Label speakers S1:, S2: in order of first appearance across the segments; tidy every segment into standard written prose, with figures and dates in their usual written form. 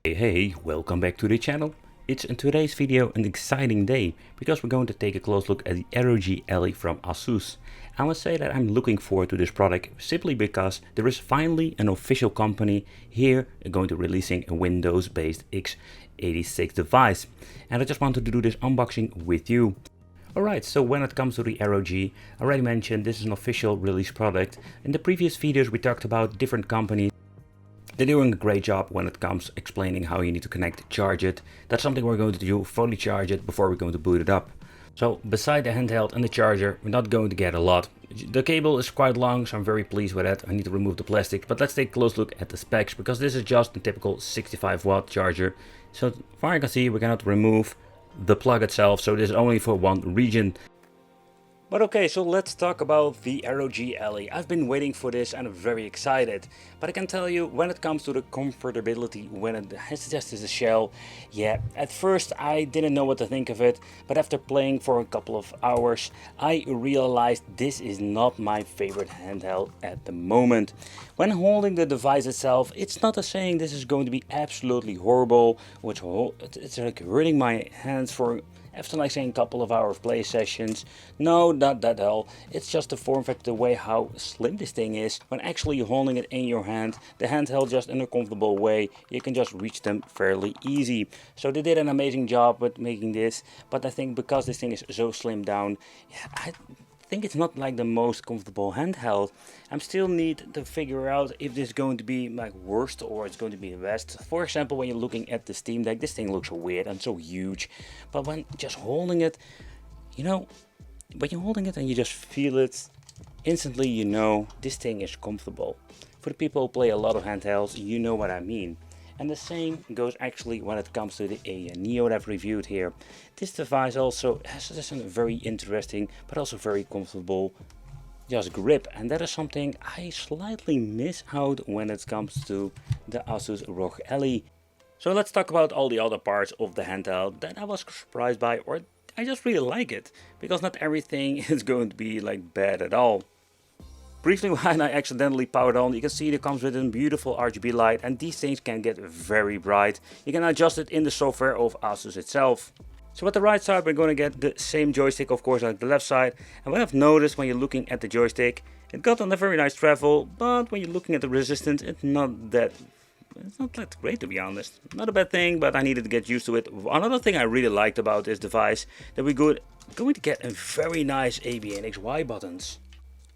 S1: Hey, welcome back to the channel. It's in today's video an exciting day because we're going to take a close look at the ROG Ally from Asus. I must say that I'm looking forward to this product simply because there is finally an official company here going to releasing a Windows based x86 device, and I just wanted to do this unboxing with you. Alright, so when it comes to the ROG, I already mentioned this is an official release product. In the previous videos we talked about different companies. They're doing a great job when it comes explaining how you need to connect, charge it. That's something we're going to do, fully charge it before we're going to boot it up. So beside the handheld and the charger, we're not going to get a lot. The cable is quite long, so I'm very pleased with that. I need to remove the plastic, but let's take a close look at the specs because this is just a typical 65 watt charger. So far I can see we cannot remove the plug itself, so this is only for one region. But okay, so let's talk about the ROG Ally. I've been waiting for this and I'm very excited. But I can tell you, when it comes to the comfortability, when it has just as a shell, yeah, at first I didn't know what to think of it. But after playing for a couple of hours, I realized this is not my favorite handheld at the moment. When holding the device itself, it's not a saying this is going to be absolutely horrible, which it's like hurting my hands for after like saying a couple of hours play sessions. No, not that at all. It's just the form factor, the way how slim this thing is. When actually holding it in your hand, the handheld just in a comfortable way, you can just reach them fairly easy. So they did an amazing job with making this, but I think because this thing is so slimmed down, yeah, I think it's not like the most comfortable handheld. I'm still need to figure out if this is going to be like worst or it's going to be the best. For example, when you're looking at the Steam Deck, this thing looks so weird and so huge, but when just holding it, you know, when you're holding it and you just feel it, instantly you know this thing is comfortable. For the people who play a lot of handhelds, you know what I mean. And the same goes actually when it comes to the Neo that I've reviewed here. This device also has just a very interesting but also very comfortable just grip, and that is something I slightly miss out when it comes to the Asus ROG Ally. So let's talk about all the other parts of the handheld that I was surprised by, or I just really like it, because not everything is going to be like bad at all. Briefly, when I accidentally powered on, you can see it comes with a beautiful RGB light, and these things can get very bright. You can adjust it in the software of Asus itself. So at the right side we're going to get the same joystick, of course, like the left side. And what I've noticed when you're looking at the joystick, it got on a very nice travel, but when you're looking at the resistance, it's not that great, to be honest. Not a bad thing, but I needed to get used to it. Another thing I really liked about this device, that we're going to get a very nice Anbenic Y buttons.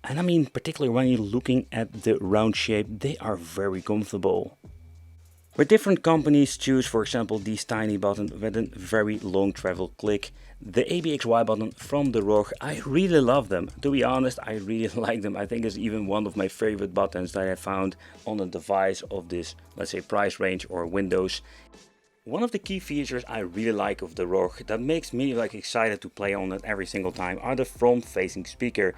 S1: And I mean, particularly when you're looking at the round shape, they are very comfortable. Where different companies choose, for example, these tiny buttons with a very long travel click, the Anbenic Y button from the ROG, I really love them. To be honest, I really like them. I think it's even one of my favorite buttons that I found on a device of this, let's say, price range or Windows. One of the key features I really like of the ROG that makes me like excited to play on it every single time are the front-facing speaker.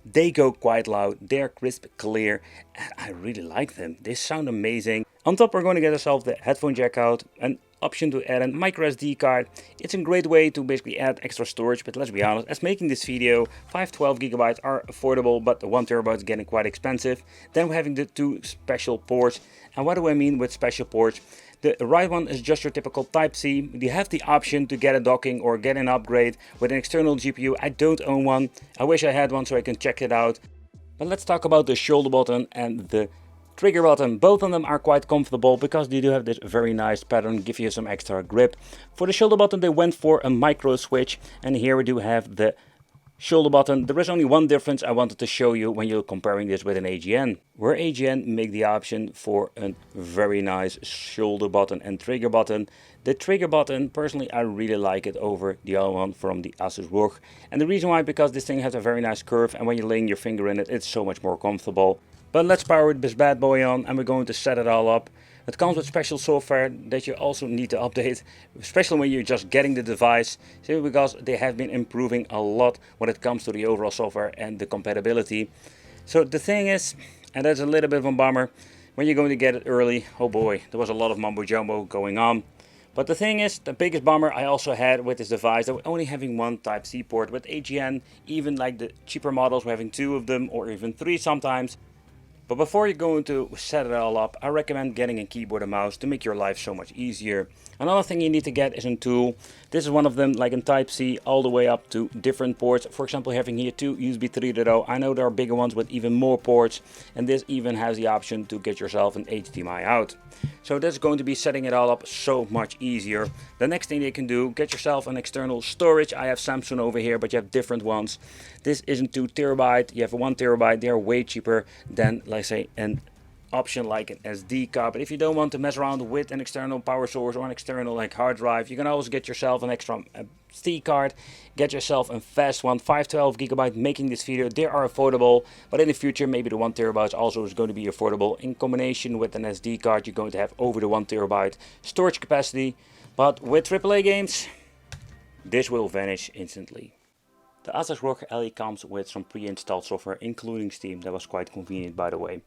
S1: They go quite loud, they're crisp, clear, and I really like them. They sound amazing. On top we're going to get ourselves the headphone jack out, an option to add a micro SD card. It's a great way to basically add extra storage, but let's be honest, as making this video, 512 gigabytes are affordable, but the 1 terabyte is getting quite expensive. Then we're having the two special ports. And what do I mean with special ports? The right one is just your typical Type-C. You have the option to get a docking or get an upgrade with an external GPU. I don't own one. I wish I had one so I can check it out. But let's talk about the shoulder button and the trigger button. Both of them are quite comfortable because they do have this very nice pattern, give you some extra grip. For the shoulder button they went for a micro switch, and here we do have the shoulder button. There is only one difference I wanted to show you when you're comparing this with an AGN. Where AGN make the option for a very nice shoulder button and trigger button. The trigger button, personally, I really like it over the other one from the Asus ROG. And the reason why, because this thing has a very nice curve, and when you're laying your finger in it, it's so much more comfortable. But let's power this bad boy on, and we're going to set it all up. It comes with special software that you also need to update, especially when you're just getting the device, simply because they have been improving a lot when it comes to the overall software and the compatibility. So the thing is, and that's a little bit of a bummer, when you're going to get it early, oh boy, there was a lot of mumbo jumbo going on. But the thing is, the biggest bummer I also had with this device, that we're only having one Type-C port. With AGN, even like the cheaper models, we're having 2 of them or even 3 sometimes. But before you're going to set it all up, I recommend getting a keyboard and mouse to make your life so much easier. Another thing you need to get is a tool. This is one of them, like in Type-C, all the way up to different ports. For example, having here two USB 3.0. I know there are bigger ones with even more ports, and this even has the option to get yourself an HDMI out. So that's going to be setting it all up so much easier. The next thing you can do, get yourself an external storage. I have Samsung over here, but you have different ones. This isn't 2 terabyte, you have 1 terabyte. They're way cheaper than, let's say, an option like an SD card. But if you don't want to mess around with an external power source or an external like hard drive, you can always get yourself an extra SD card. Get yourself a fast one, 512 gigabyte. Making this video, they are affordable, but in the future maybe the 1 terabyte also is going to be affordable. In combination with an SD card, you're going to have over the 1 terabyte storage capacity. But with AAA games, this will vanish instantly. The Asus ROG Ally comes with some pre-installed software, including Steam. That was quite convenient, by the way.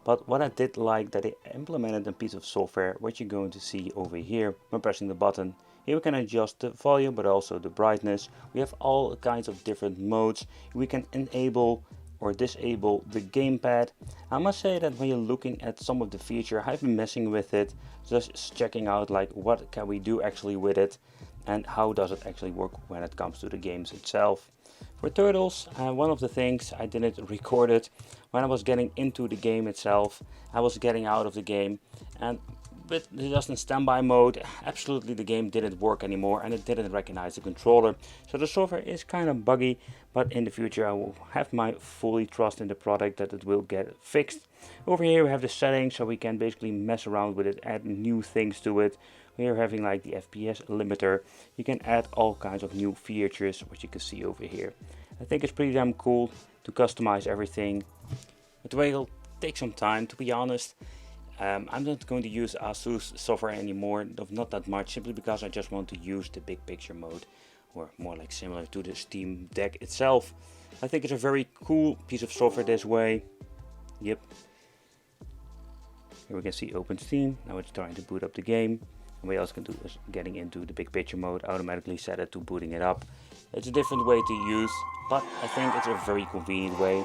S1: But what I did like that they implemented a piece of software, which you're going to see over here when pressing the button. Here we can adjust the volume, but also the brightness. We have all kinds of different modes. We can enable or disable the gamepad. I must say that when you're looking at some of the feature, I've been messing with it, just checking out like what can we do actually with it and how does it actually work when it comes to the games itself. For Turtles, one of the things I didn't record it when I was getting into the game itself. I was getting out of the game, and with just in standby mode, absolutely the game didn't work anymore and it didn't recognize the controller. So the software is kind of buggy, but in the future I will have my fully trust in the product that it will get fixed. Over here we have the settings, so we can basically mess around with it, add new things to it. We are having like the FPS limiter. You can add all kinds of new features, which you can see over here. I think it's pretty damn cool to customize everything. It will take some time, to be honest. I'm not going to use Asus software anymore, not that much, simply because I just want to use the big picture mode, or more like similar to the Steam Deck itself. I think it's a very cool piece of software this way. Yep. Here we can see open Steam. Now it's trying to boot up the game. And what else can do is getting into the big picture mode, automatically set it to booting it up. It's a different way to use, but I think it's a very convenient way.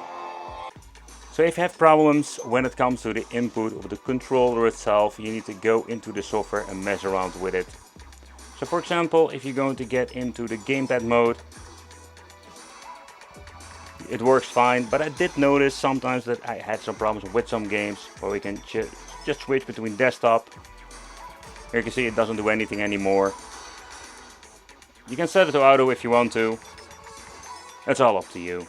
S1: So if you have problems when it comes to the input of the controller itself, you need to go into the software and mess around with it. So for example, if you're going to get into the gamepad mode, it works fine, but I did notice sometimes that I had some problems with some games where we can just switch between desktop. Here you can see it doesn't do anything anymore. You can set it to auto if you want to. It's all up to you.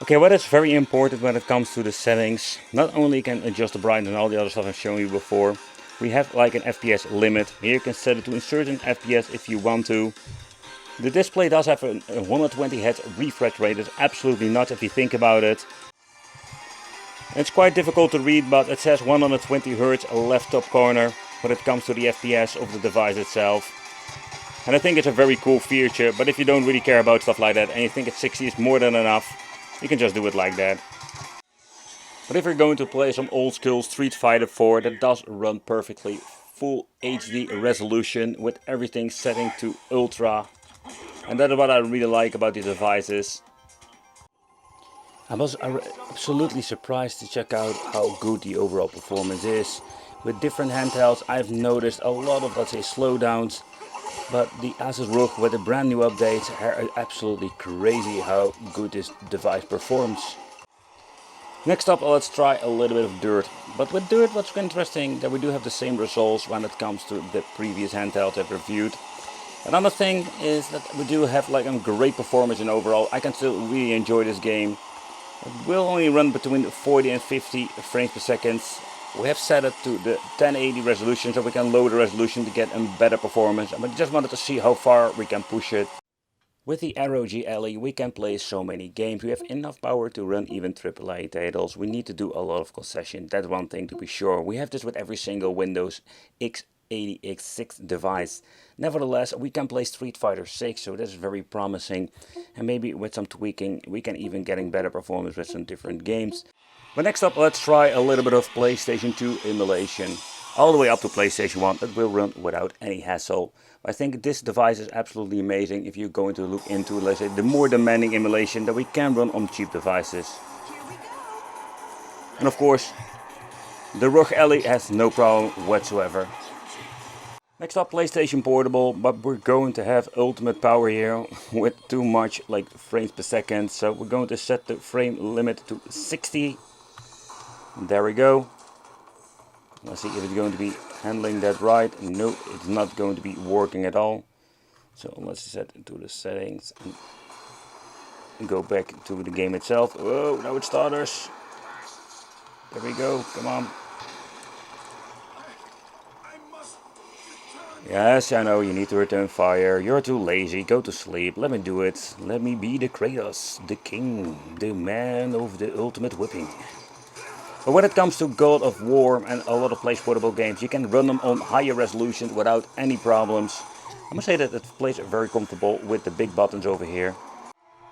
S1: Okay, what is very important when it comes to the settings, not only you can adjust the brightness and all the other stuff I've shown you before, we have like an FPS limit. Here you can set it to a certain FPS if you want to. The display does have a 120 Hz refresh rate. It's absolutely nuts if you think about it. It's quite difficult to read, but it says 120 Hz left top corner when it comes to the FPS of the device itself. And I think it's a very cool feature, but if you don't really care about stuff like that and you think it's 60 is more than enough, you can just do it like that. But if you're going to play some old school Street Fighter 4, that does run perfectly. Full HD resolution with everything setting to ultra. And that is what I really like about these devices. I was absolutely surprised to check out how good the overall performance is. With different handhelds, I've noticed a lot of, let's say, slowdowns. But the Asus ROG with the brand new updates are absolutely crazy how good this device performs. Next up, let's try a little bit of Dirt. But with Dirt, what's interesting that we do have the same results when it comes to the previous handhelds I've reviewed. Another thing is that we do have like a great performance in overall. I can still really enjoy this game. It will only run between 40 and 50 frames per second. We have set it to the 1080 resolution, so we can lower the resolution to get a better performance. But I just wanted to see how far we can push it. With the ROG Ally, we can play so many games. We have enough power to run even AAA titles. We need to do a lot of concession. That's one thing to be sure. We have this with every single Windows x80, x6 device. Nevertheless, we can play Street Fighter 6, so that's very promising. And maybe with some tweaking, we can even get better performance with some different games. But next up, let's try a little bit of PlayStation 2 emulation. All the way up to PlayStation 1, it will run without any hassle. I think this device is absolutely amazing if you're going to look into, let's say, the more demanding emulation that we can run on cheap devices. And of course, the ROG Ally has no problem whatsoever. Next up, PlayStation Portable, but we're going to have ultimate power here with too much like frames per second. So we're going to set the frame limit to 60. There we go. Let's see if it's going to be handling that right. No, it's not going to be working at all. So let's set it to the settings and go back to the game itself. Oh, now it stutters. There we go, come on. Yes, I know, you need to return fire. You're too lazy, go to sleep. Let me do it. Let me be the Kratos, the king, the man of the ultimate whipping. But when it comes to God of War and a lot of place portable games, you can run them on higher resolution without any problems. I must say that it plays very comfortable with the big buttons over here.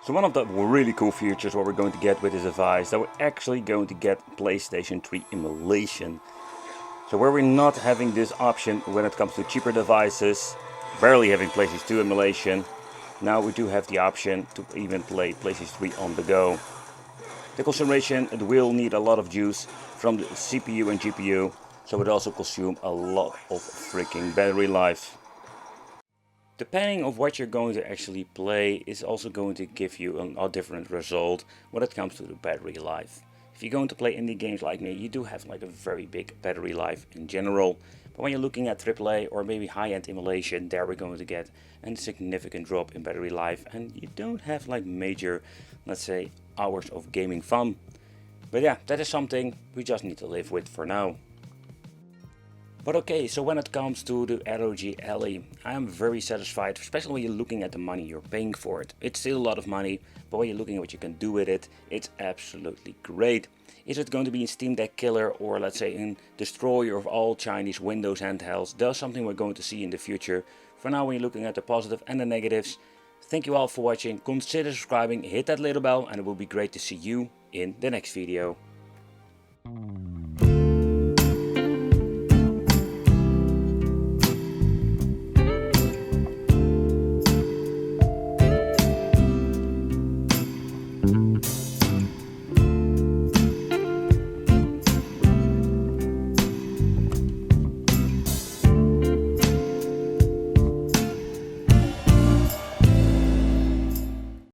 S1: So one of the really cool features what we're going to get with this device, that we're actually going to get PlayStation 3 emulation. So where we're not having this option when it comes to cheaper devices, barely having PlayStation 2 emulation, now we do have the option to even play PlayStation 3 on the go. The consideration, it will need a lot of juice from the CPU and GPU, so it also consumes a lot of freaking battery life. Depending on what you're going to actually play is also going to give you a different result when it comes to the battery life. If you're going to play indie games like me, you do have like a very big battery life in general. But when you're looking at AAA or maybe high-end emulation, there we're going to get a significant drop in battery life, and you don't have like major, let's say, hours of gaming fun. But yeah, that is something we just need to live with for now. But okay, so when it comes to the ROG Ally, I am very satisfied, especially when you're looking at the money you're paying for it. It's still a lot of money, but when you're looking at what you can do with it, it's absolutely great. Is it going to be a Steam Deck killer, or let's say a destroyer of all Chinese Windows handhelds? That's something we're going to see in the future. For now, when you're looking at the positive and the negatives, thank you all for watching. Consider subscribing, hit that little bell, and it will be great to see you in the next video.